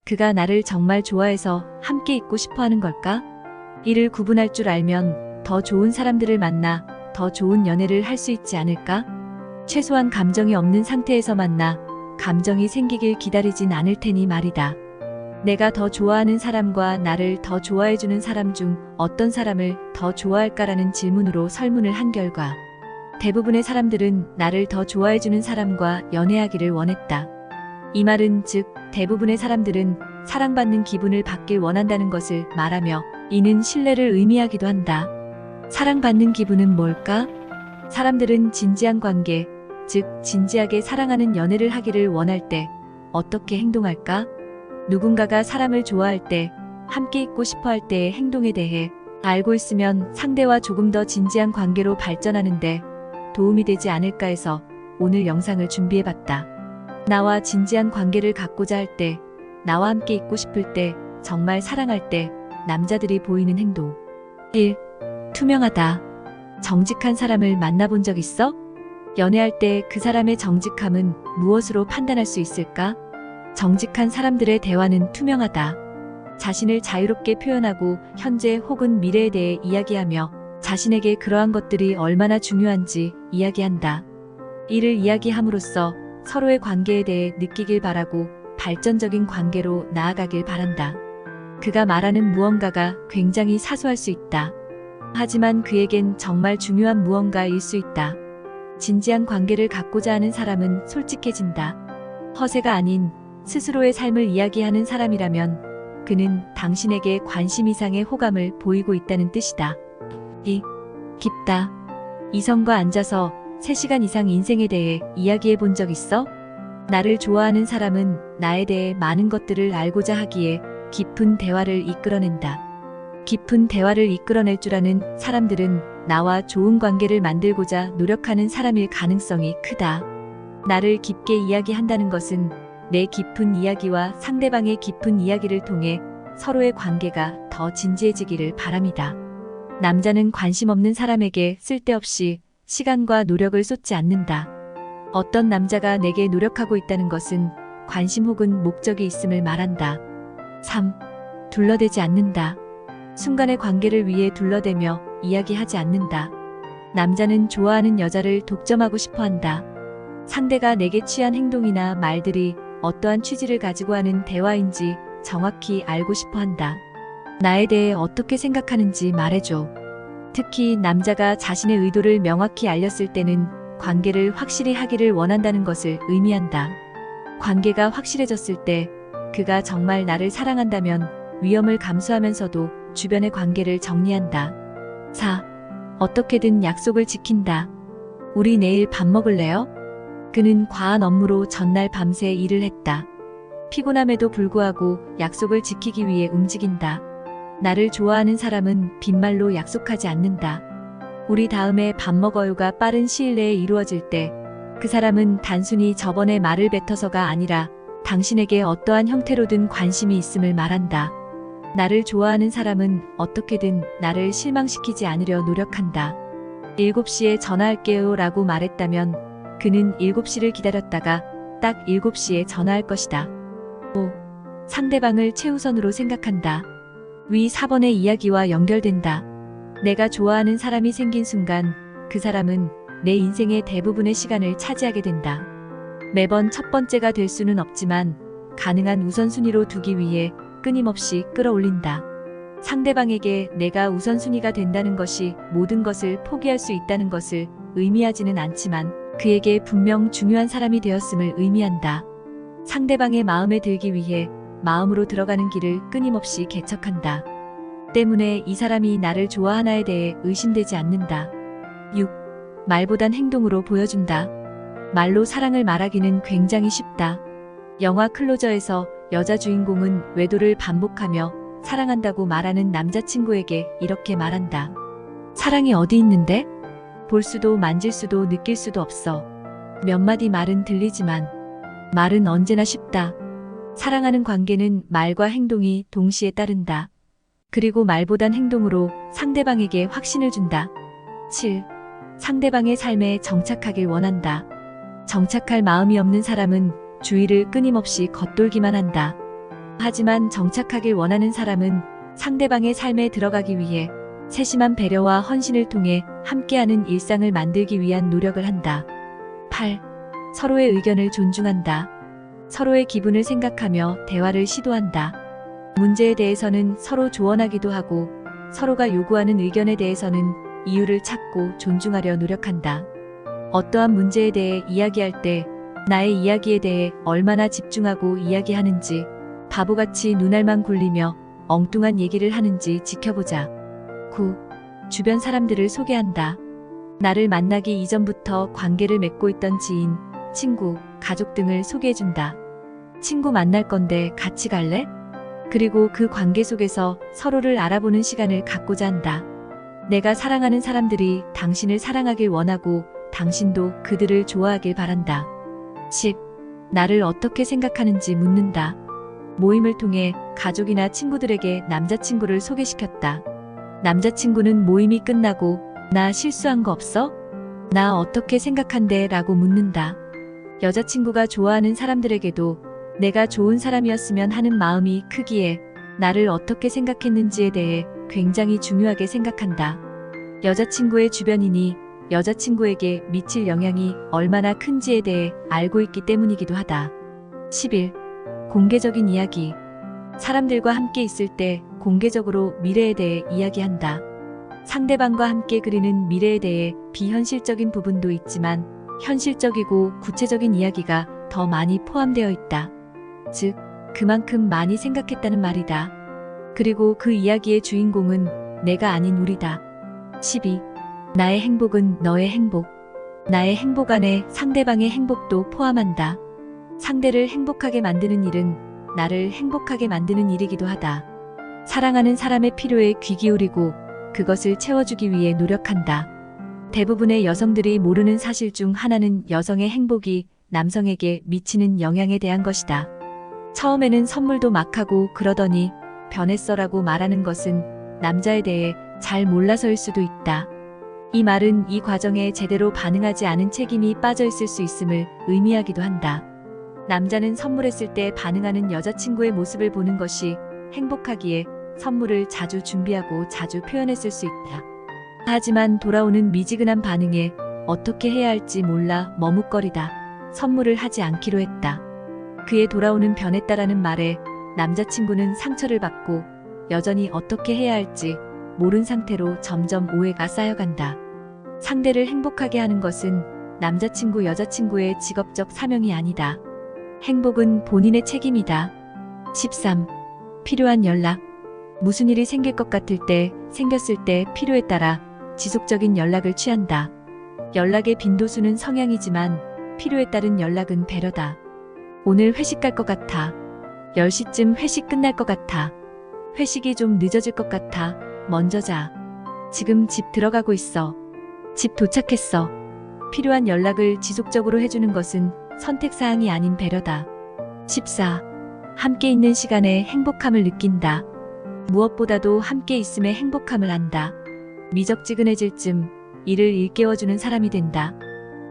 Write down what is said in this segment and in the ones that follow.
그가 나를 정말 좋아해서 함께 있고 싶어 하는 걸까? 이를 구분할 줄 알면 더 좋은 사람들을 만나 더 좋은 연애를 할 수 있지 않을까? 최소한 감정이 없는 상태에서 만나 감정이 생기길 기다리진 않을 테니 말이다. 내가 더 좋아하는 사람과 나를 더 좋아해주는 사람 중 어떤 사람을 더 좋아할까라는 질문으로 설문을 한 결과 대부분의 사람들은 나를 더 좋아해주는 사람과 연애하기를 원했다. 이 말은 즉 대부분의 사람들은 사랑받는 기분을 받길 원한다는 것을 말하며 이는 신뢰를 의미하기도 한다. 사랑받는 기분은 뭘까? 사람들은 진지한 관계, 즉 진지하게 사랑하는 연애를 하기를 원할 때 어떻게 행동할까? 누군가가 사람을 좋아할 때, 함께 있고 싶어 할 때의 행동에 대해 알고 있으면 상대와 조금 더 진지한 관계로 발전하는데 도움이 되지 않을까 해서 오늘 영상을 준비해봤다. 나와 진지한 관계를 갖고자 할 때, 나와 함께 있고 싶을 때, 정말 사랑할 때 남자들이 보이는 행동. 1. 투명하다. 정직한 사람을 만나본 적 있어? 연애할 때 그 사람의 정직함은 무엇으로 판단할 수 있을까? 정직한 사람들의 대화는 투명하다. 자신을 자유롭게 표현하고 현재 혹은 미래에 대해 이야기하며 자신에게 그러한 것들이 얼마나 중요한지 이야기한다. 이를 이야기함으로써 서로의 관계에 대해 느끼길 바라고 발전적인 관계로 나아가길 바란다. 그가 말하는 무언가가 굉장히 사소할 수 있다. 하지만 그에겐 정말 중요한 무언가일 수 있다. 진지한 관계를 갖고자 하는 사람은 솔직해진다. 허세가 아닌 스스로의 삶을 이야기하는 사람이라면 그는 당신에게 관심 이상의 호감을 보이고 있다는 뜻이다. 2. 깊다. 이성과 앉아서 3시간 이상 인생에 대해 이야기해 본 적 있어? 나를 좋아하는 사람은 나에 대해 많은 것들을 알고자 하기에 깊은 대화를 이끌어낸다. 깊은 대화를 이끌어낼 줄 아는 사람들은 나와 좋은 관계를 만들고자 노력하는 사람일 가능성이 크다. 나를 깊게 이야기한다는 것은 내 깊은 이야기와 상대방의 깊은 이야기를 통해 서로의 관계가 더 진지해지기를 바랍니다. 남자는 관심 없는 사람에게 쓸데없이 시간과 노력을 쏟지 않는다. 어떤 남자가 내게 노력하고 있다는 것은 관심 혹은 목적이 있음을 말한다. 3. 둘러대지 않는다. 순간의 관계를 위해 둘러대며 이야기하지 않는다. 남자는 좋아하는 여자를 독점하고 싶어 한다. 상대가 내게 취한 행동이나 말들이 어떠한 취지를 가지고 하는 대화인지 정확히 알고 싶어 한다. 나에 대해 어떻게 생각하는지 말해줘. 특히 남자가 자신의 의도를 명확히 알렸을 때는 관계를 확실히 하기를 원한다는 것을 의미한다. 관계가 확실해졌을 때 그가 정말 나를 사랑한다면 위험을 감수하면서도 주변의 관계를 정리한다. 4. 어떻게든 약속을 지킨다. 우리 내일 밥 먹을래요? 그는 과한 업무로 전날 밤새 일을 했다. 피곤함에도 불구하고 약속을 지키기 위해 움직인다. 나를 좋아하는 사람은 빈말로 약속하지 않는다. 우리 다음에 밥 먹어요가 빠른 시일 내에 이루어질 때 그 사람은 단순히 저번에 말을 뱉어서가 아니라 당신에게 어떠한 형태로든 관심이 있음을 말한다. 나를 좋아하는 사람은 어떻게든 나를 실망시키지 않으려 노력한다. 7시에 전화할게요 라고 말했다면 그는 7시를 기다렸다가 딱 7시에 전화할 것이다. 5. 상대방을 최우선으로 생각한다. 위 4번의 이야기와 연결된다. 내가 좋아하는 사람이 생긴 순간 그 사람은 내 인생의 대부분의 시간을 차지하게 된다. 매번 첫 번째가 될 수는 없지만 가능한 우선순위로 두기 위해 끊임없이 끌어올린다. 상대방에게 내가 우선순위가 된다는 것이 모든 것을 포기할 수 있다는 것을 의미하지는 않지만 그에게 분명 중요한 사람이 되었음을 의미한다. 상대방의 마음에 들기 위해 마음으로 들어가는 길을 끊임없이 개척한다. 때문에 이 사람이 나를 좋아하나에 대해 의심되지 않는다. 6. 말보단 행동으로 보여준다. 말로 사랑을 말하기는 굉장히 쉽다. 영화 클로저에서 여자 주인공은 외도를 반복하며 사랑한다고 말하는 남자친구에게 이렇게 말한다. 사랑이 어디 있는데? 볼 수도 만질 수도 느낄 수도 없어. 몇 마디 말은 들리지만 말은 언제나 쉽다. 사랑하는 관계는 말과 행동이 동시에 따른다. 그리고 말보단 행동으로 상대방에게 확신을 준다. 7. 상대방의 삶에 정착하길 원한다. 정착할 마음이 없는 사람은 주위를 끊임없이 겉돌기만 한다. 하지만 정착하길 원하는 사람은 상대방의 삶에 들어가기 위해 세심한 배려와 헌신을 통해 함께하는 일상을 만들기 위한 노력을 한다. 8. 서로의 의견을 존중한다. 서로의 기분을 생각하며 대화를 시도한다. 문제에 대해서는 서로 조언하기도 하고 서로가 요구하는 의견에 대해서는 이유를 찾고 존중하려 노력한다. 어떠한 문제에 대해 이야기할 때 나의 이야기에 대해 얼마나 집중하고 이야기하는지, 바보같이 눈알만 굴리며 엉뚱한 얘기를 하는지 지켜보자. 9. 주변 사람들을 소개한다. 나를 만나기 이전부터 관계를 맺고 있던 지인, 친구, 가족 등을 소개해준다. 친구 만날 건데 같이 갈래? 그리고 그 관계 속에서 서로를 알아보는 시간을 갖고자 한다. 내가 사랑하는 사람들이 당신을 사랑하길 원하고 당신도 그들을 좋아하길 바란다. 10. 나를 어떻게 생각하는지 묻는다. 모임을 통해 가족이나 친구들에게 남자친구를 소개시켰다. 남자친구는 모임이 끝나고 나 실수한 거 없어? 나 어떻게 생각한대? 라고 묻는다. 여자친구가 좋아하는 사람들에게도 내가 좋은 사람이었으면 하는 마음이 크기에 나를 어떻게 생각했는지에 대해 굉장히 중요하게 생각한다. 여자친구의 주변인이 여자친구에게 미칠 영향이 얼마나 큰지에 대해 알고 있기 때문이기도 하다. 11. 공개적인 이야기. 사람들과 함께 있을 때 공개적으로 미래에 대해 이야기한다. 상대방과 함께 그리는 미래에 대해 비현실적인 부분도 있지만 현실적이고 구체적인 이야기가 더 많이 포함되어 있다. 즉, 그만큼 많이 생각했다는 말이다. 그리고 그 이야기의 주인공은 내가 아닌 우리다. 12. 나의 행복은 너의 행복. 나의 행복 안에 상대방의 행복도 포함한다. 상대를 행복하게 만드는 일은 나를 행복하게 만드는 일이기도 하다. 사랑하는 사람의 필요에 귀 기울이고 그것을 채워주기 위해 노력한다. 대부분의 여성들이 모르는 사실 중 하나는 여성의 행복이 남성에게 미치는 영향에 대한 것이다. 처음에는 선물도 막 하고 그러더니 변했어라고 말하는 것은 남자에 대해 잘 몰라서일 수도 있다. 이 말은 이 과정에 제대로 반응하지 않은 책임이 빠져 있을 수 있음을 의미하기도 한다. 남자는 선물했을 때 반응하는 여자친구의 모습을 보는 것이 행복하기에 선물을 자주 준비하고 자주 표현했을 수 있다. 하지만 돌아오는 미지근한 반응에 어떻게 해야 할지 몰라 머뭇거리다 선물을 하지 않기로 했다. 그의 돌아오는 변했다라는 말에 남자친구는 상처를 받고 여전히 어떻게 해야 할지 모른 상태로 점점 오해가 쌓여간다. 상대를 행복하게 하는 것은 남자친구, 여자친구의 직업적 사명이 아니다. 행복은 본인의 책임이다. 13. 필요한 연락. 무슨 일이 생길 것 같을 때, 생겼을 때 필요에 따라 지속적인 연락을 취한다. 연락의 빈도수는 성향이지만 필요에 따른 연락은 배려다. 오늘 회식 갈 것 같아. 10시쯤 회식 끝날 것 같아. 회식이 좀 늦어질 것 같아. 먼저 자. 지금 집 들어가고 있어. 집 도착했어. 필요한 연락을 지속적으로 해주는 것은 선택사항이 아닌 배려다. 14. 함께 있는 시간에 행복함을 느낀다. 무엇보다도 함께 있음에 행복함을 안다. 미적지근해질 쯤 이를 일깨워주는 사람이 된다.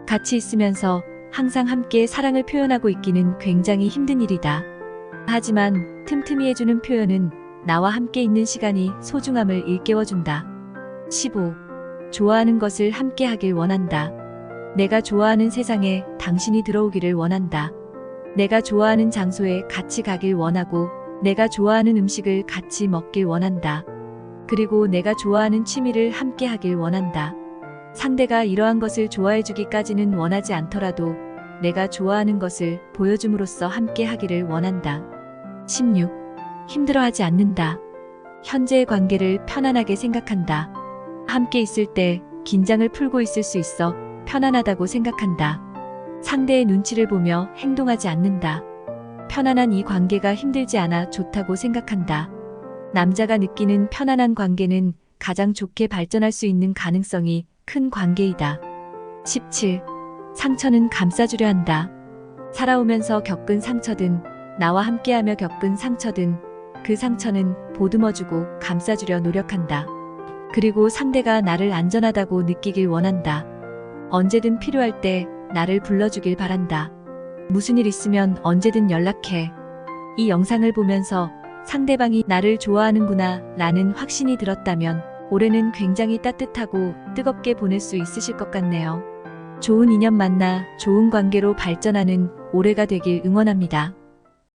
같이 있으면서 항상 함께 사랑을 표현하고 있기는 굉장히 힘든 일이다. 하지만 틈틈이 해주는 표현은 나와 함께 있는 시간이 소중함을 일깨워준다. 15. 좋아하는 것을 함께 하길 원한다. 내가 좋아하는 세상에 당신이 들어오기를 원한다. 내가 좋아하는 장소에 같이 가길 원하고 내가 좋아하는 음식을 같이 먹길 원한다. 그리고 내가 좋아하는 취미를 함께 하길 원한다. 상대가 이러한 것을 좋아해 주기까지는 원하지 않더라도 내가 좋아하는 것을 보여줌으로써 함께 하기를 원한다. 16. 힘들어하지 않는다. 현재의 관계를 편안하게 생각한다. 함께 있을 때 긴장을 풀고 있을 수 있어 편안하다고 생각한다. 상대의 눈치를 보며 행동하지 않는다. 편안한 이 관계가 힘들지 않아 좋다고 생각한다. 남자가 느끼는 편안한 관계는 가장 좋게 발전할 수 있는 가능성이 큰 관계이다. 17. 상처는 감싸주려 한다. 살아오면서 겪은 상처든 나와 함께하며 겪은 상처든 그 상처는 보듬어주고 감싸주려 노력한다. 그리고 상대가 나를 안전하다고 느끼길 원한다. 언제든 필요할 때 나를 불러주길 바란다. 무슨 일 있으면 언제든 연락해. 이 영상을 보면서 상대방이 나를 좋아하는구나 라는 확신이 들었다면 올해는 굉장히 따뜻하고 뜨겁게 보낼 수 있으실 것 같네요. 좋은 인연 만나 좋은 관계로 발전하는 올해가 되길 응원합니다.